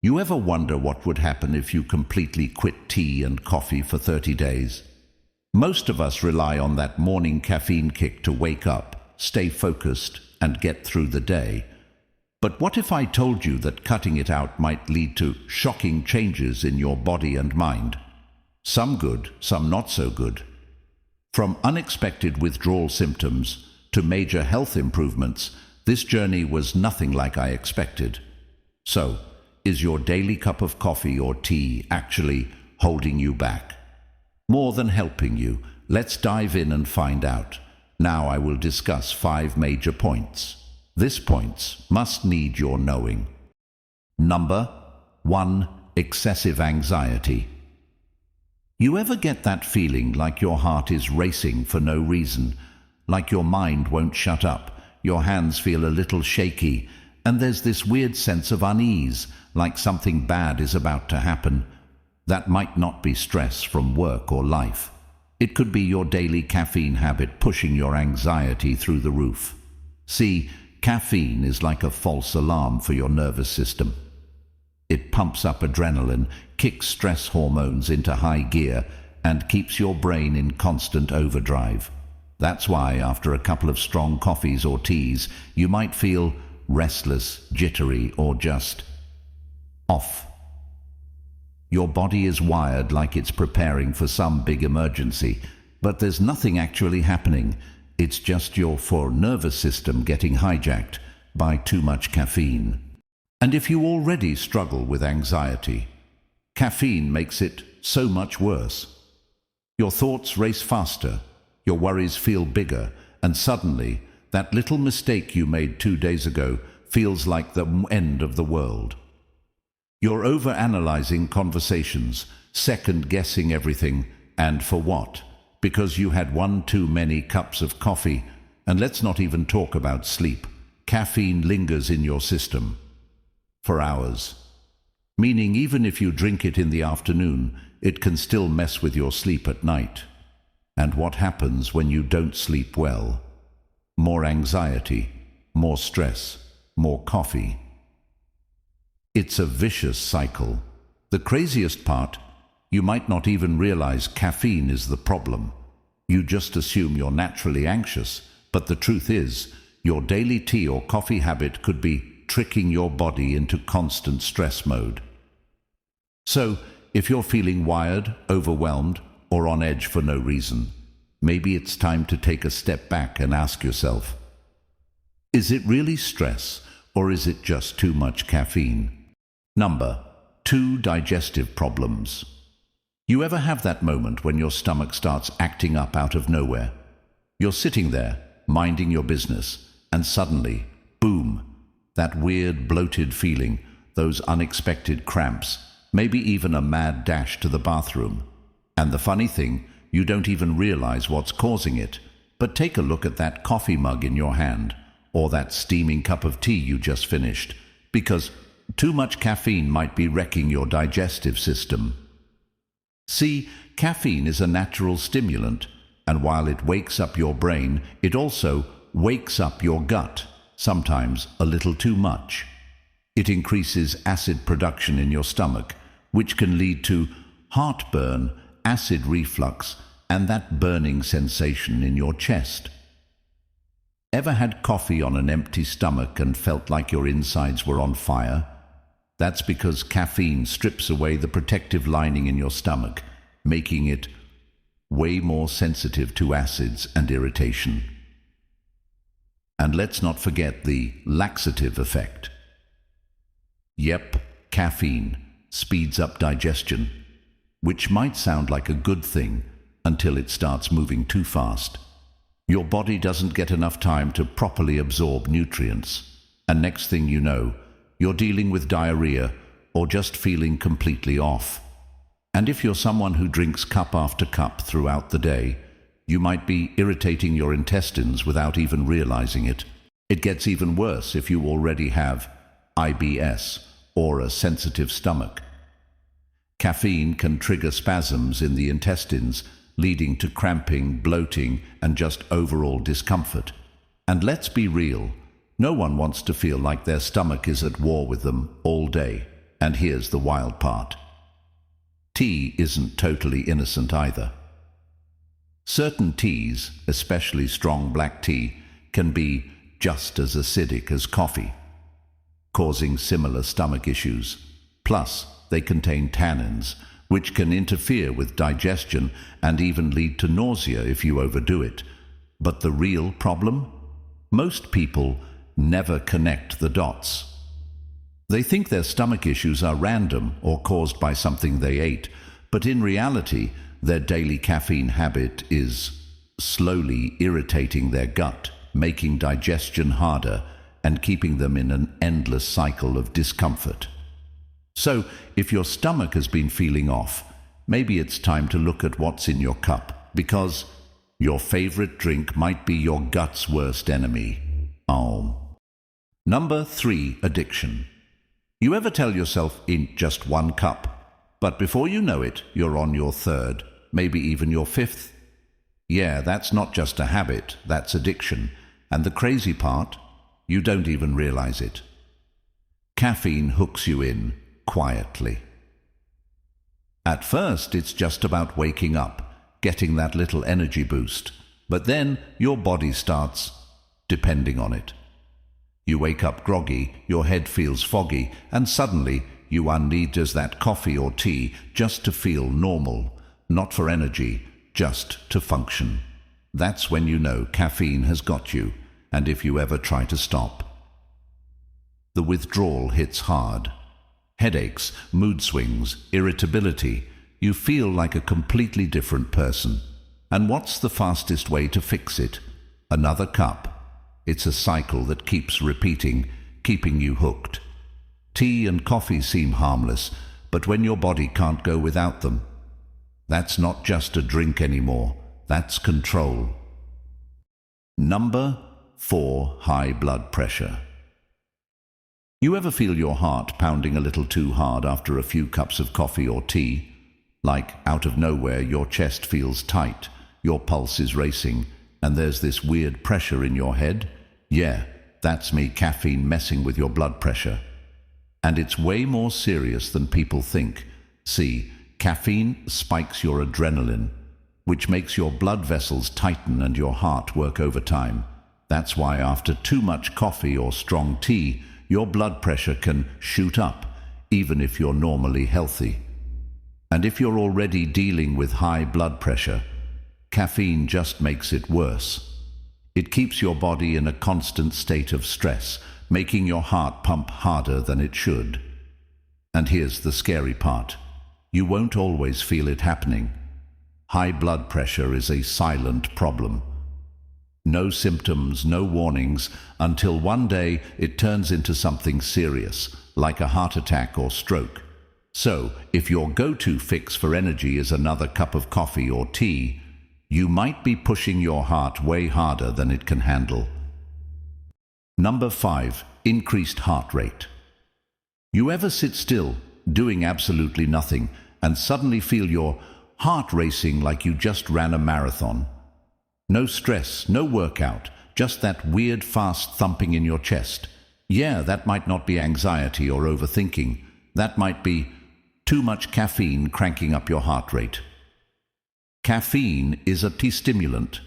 You ever wonder what would happen if you completely quit tea and coffee for 30 days? Most of us rely on that morning caffeine kick to wake up, stay focused, and get through the day. But what if I told you that cutting it out might lead to shocking changes in your body and mind? Some good, some not so good. From unexpected withdrawal symptoms to major health improvements, this journey was nothing like I expected. So, is your daily cup of coffee or tea actually holding you back? More than helping you, let's dive in and find out. Now I will discuss 5 major points. These points must need your knowing. Number 1. Excessive anxiety. You ever get that feeling like your heart is racing for no reason, like your mind won't shut up, your hands feel a little shaky, and there's this weird sense of unease, like something bad is about to happen? That might not be stress from work or life. It could be your daily caffeine habit pushing your anxiety through the roof. See, caffeine is like a false alarm for your nervous system. It pumps up adrenaline, kicks stress hormones into high gear, and keeps your brain in constant overdrive. That's why after a couple of strong coffees or teas, you might feel restless, jittery, or just off. Your body is wired like it's preparing for some big emergency, but there's nothing actually happening. It's just your nervous system getting hijacked by too much caffeine. And if you already struggle with anxiety, caffeine makes it so much worse. Your thoughts race faster, your worries feel bigger, and suddenly, that little mistake you made 2 days ago feels like the end of the world. You're overanalyzing conversations, second-guessing everything, and for what? Because you had 1 too many cups of coffee, and let's not even talk about sleep. Caffeine lingers in your system for hours, meaning even if you drink it in the afternoon, it can still mess with your sleep at night. And what happens when you don't sleep well? More anxiety, more stress, more coffee. It's a vicious cycle. The craziest part, you might not even realize caffeine is the problem. You just assume you're naturally anxious, but the truth is, your daily tea or coffee habit could be tricking your body into constant stress mode. So, if you're feeling wired, overwhelmed, or on edge for no reason, maybe it's time to take a step back and ask yourself, is it really stress, or is it just too much caffeine? Number 2. Digestive problems. You ever have that moment when your stomach starts acting up out of nowhere? You're sitting there, minding your business, and suddenly, boom, that weird bloated feeling, those unexpected cramps, maybe even a mad dash to the bathroom. And the funny thing, you don't even realize what's causing it. But take a look at that coffee mug in your hand, or that steaming cup of tea you just finished, because too much caffeine might be wrecking your digestive system. See, caffeine is a natural stimulant, and while it wakes up your brain, it also wakes up your gut, sometimes a little too much. It increases acid production in your stomach, which can lead to heartburn, acid reflux, and that burning sensation in your chest. Ever had coffee on an empty stomach and felt like your insides were on fire? That's because caffeine strips away the protective lining in your stomach, making it way more sensitive to acids and irritation. And let's not forget the laxative effect. Yep, caffeine speeds up digestion, which might sound like a good thing until it starts moving too fast. Your body doesn't get enough time to properly absorb nutrients, and next thing you know, you're dealing with diarrhea or just feeling completely off. And if you're someone who drinks cup after cup throughout the day, you might be irritating your intestines without even realizing it. It gets even worse if you already have IBS or a sensitive stomach. Caffeine can trigger spasms in the intestines, leading to cramping, bloating, and just overall discomfort. And let's be real, no one wants to feel like their stomach is at war with them all day. And here's the wild part. Tea isn't totally innocent either. Certain teas, especially strong black tea, can be just as acidic as coffee, causing similar stomach issues. Plus, they contain tannins, which can interfere with digestion and even lead to nausea if you overdo it. But the real problem? Most people never connect the dots. They think their stomach issues are random or caused by something they ate, but in reality, their daily caffeine habit is slowly irritating their gut, making digestion harder and keeping them in an endless cycle of discomfort. So, if your stomach has been feeling off, maybe it's time to look at what's in your cup, because your favorite drink might be your gut's worst enemy. Number 3, addiction. You ever tell yourself in just 1 cup, but before you know it, you're on your 3rd, maybe even your 5th? Yeah, that's not just a habit, that's addiction. And the crazy part, you don't even realize it. Caffeine hooks you in quietly. At first, it's just about waking up, getting that little energy boost, but then your body starts depending on it. You wake up groggy, your head feels foggy, and suddenly you need just that coffee or tea just to feel normal, not for energy, just to function. That's when you know caffeine has got you, and if you ever try to stop. The withdrawal hits hard. Headaches, mood swings, irritability. You feel like a completely different person. And what's the fastest way to fix it? Another cup. It's a cycle that keeps repeating, keeping you hooked. Tea and coffee seem harmless, but when your body can't go without them, that's not just a drink anymore, that's control. Number 4, high blood pressure. You ever feel your heart pounding a little too hard after a few cups of coffee or tea? Like out of nowhere, your chest feels tight, your pulse is racing, and there's this weird pressure in your head? Yeah, that's caffeine messing with your blood pressure. And it's way more serious than people think. See, caffeine spikes your adrenaline, which makes your blood vessels tighten and your heart work overtime. That's why after too much coffee or strong tea, your blood pressure can shoot up, even if you're normally healthy. And if you're already dealing with high blood pressure, caffeine just makes it worse. It keeps your body in a constant state of stress, making your heart pump harder than it should. And here's the scary part. You won't always feel it happening. High blood pressure is a silent problem. No symptoms, no warnings, until one day it turns into something serious, like a heart attack or stroke. So, if your go-to fix for energy is another cup of coffee or tea, you might be pushing your heart way harder than it can handle. Number 5, increased heart rate. You ever sit still, doing absolutely nothing, and suddenly feel your heart racing like you just ran a marathon? No stress, no workout, just that weird fast thumping in your chest. Yeah, that might not be anxiety or overthinking. That might be too much caffeine cranking up your heart rate. Caffeine is a tea stimulant,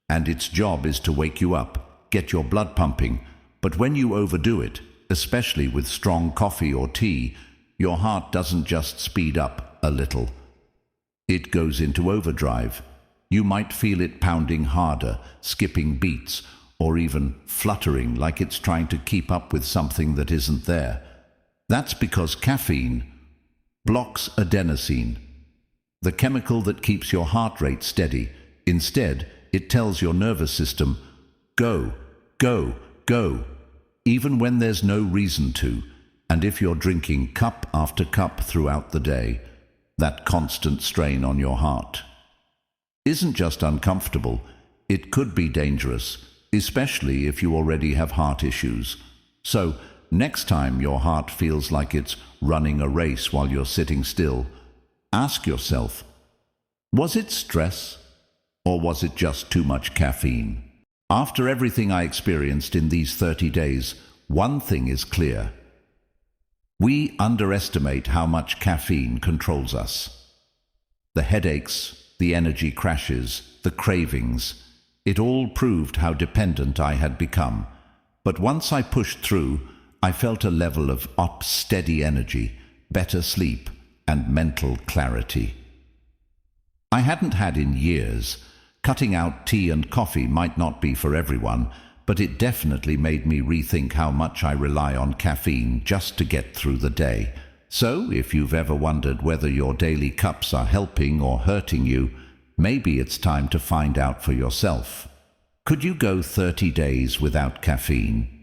and its job is to wake you up, get your blood pumping, but when you overdo it, especially with strong coffee or tea, your heart doesn't just speed up a little. It goes into overdrive. You might feel it pounding harder, skipping beats, or even fluttering like it's trying to keep up with something that isn't there. That's because caffeine blocks adenosine, the chemical that keeps your heart rate steady. Instead, it tells your nervous system, go, go, go, even when there's no reason to. And if you're drinking cup after cup throughout the day, that constant strain on your heart isn't just uncomfortable, it could be dangerous, especially if you already have heart issues. So, next time your heart feels like it's running a race while you're sitting still, ask yourself, was it stress or was it just too much caffeine? After everything I experienced in these 30 days, one thing is clear. We underestimate how much caffeine controls us. The headaches, the energy crashes, the cravings, it all proved how dependent I had become. But once I pushed through, I felt a level of steady energy, better sleep, and mental clarity I hadn't had in years. Cutting out tea and coffee might not be for everyone, but it definitely made me rethink how much I rely on caffeine just to get through the day. So, if you've ever wondered whether your daily cups are helping or hurting you, maybe it's time to find out for yourself. Could you go 30 days without caffeine?